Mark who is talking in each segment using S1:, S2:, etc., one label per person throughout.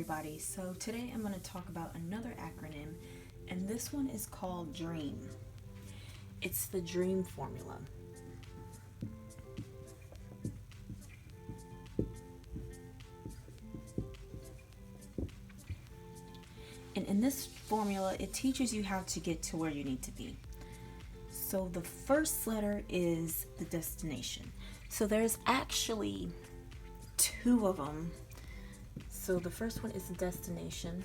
S1: everybody. So today I'm going to talk about another acronym, and this one is called D.R.E.A.M. It's the D.R.E.A.M formula. And in this formula, it teaches you how to get to where you need to be. So the first letter is the destination. So there's actually two of them. So the first one is the destination,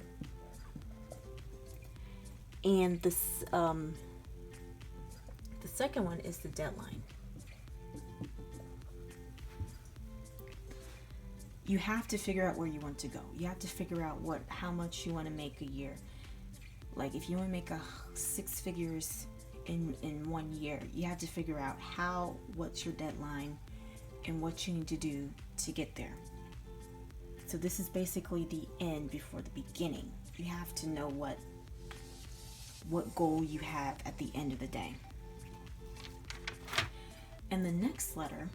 S1: and the second one is the deadline. You have to figure out where you want to go. You have to figure out how much you want to make a year. Like if you want to make 6 figures in 1 year, you have to figure out what's your deadline and what you need to do to get there. So this is basically the end before the beginning. You have to know what goal you have at the end of the day. And the next letter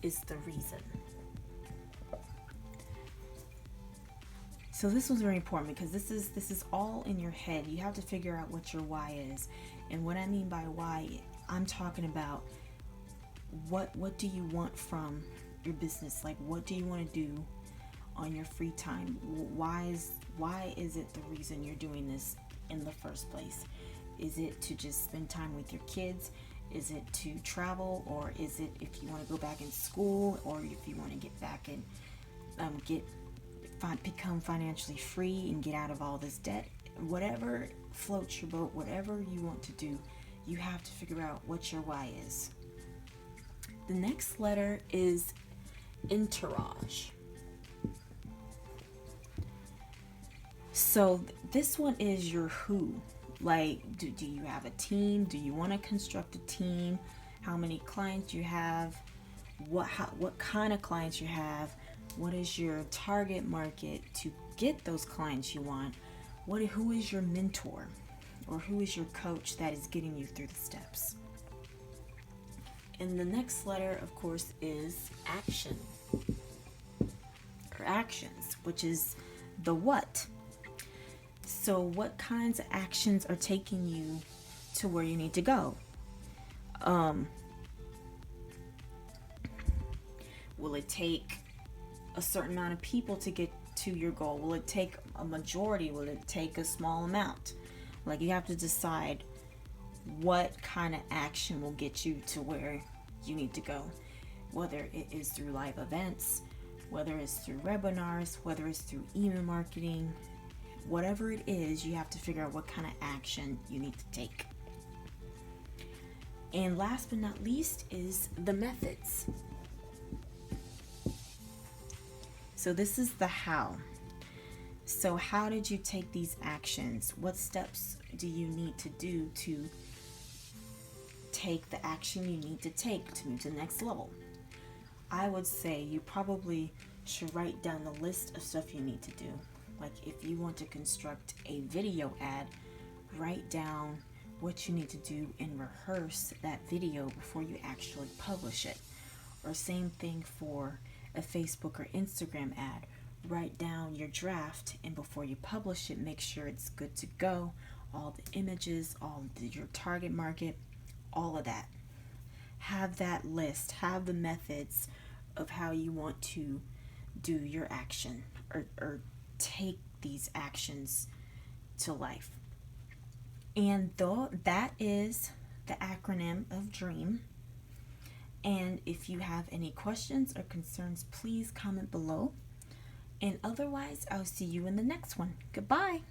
S1: is the reason. So this was very important because this is all in your head. You have to figure out what your why is. And what I mean by why, I'm talking about what do you want from your business? Like what do you want to do on your free time? Why is it the reason you're doing this in the first place? Is it to just spend time with your kids? Is it to travel? Or is it if you want to go back in school, or if you want to get back and become financially free and get out of all this debt? Whatever floats your boat, whatever you want to do, you have to figure out what your why is. The next letter is entourage. So this one is your who. Like, do you have a team? Do you want to construct a team? How many clients you have? What kind of clients you have? What is your target market to get those clients you want? Who is your mentor, or who is your coach that is getting you through the steps? And the next letter, of course, is action, or actions, which is the what. So what kinds of actions are taking you to where you need to go? Will it take a certain amount of people to get to your goal? Will it take a majority? Will it take a small amount? Like, you have to decide what kind of action will get you to where you need to go, whether it is through live events, whether it's through webinars, whether it's through email marketing. Whatever it is, you have to figure out what kind of action you need to take. And last but not least is the methods. So this is the how. So how did you take these actions? What steps do you need to do to take the action you need to take to move to the next level? I would say you probably should write down the list of stuff you need to do. Like if you want to construct a video ad, write down what you need to do and rehearse that video before you actually publish it. Or same thing for a Facebook or Instagram ad. Write down your draft, and before you publish it, make sure it's good to go. All the images, your target market, all of that. Have that list, have the methods of how you want to do your action or take these actions to life. And that is the acronym of D.R.E.A.M. And if you have any questions or concerns, please comment below. And otherwise, I'll see you in the next one. Goodbye.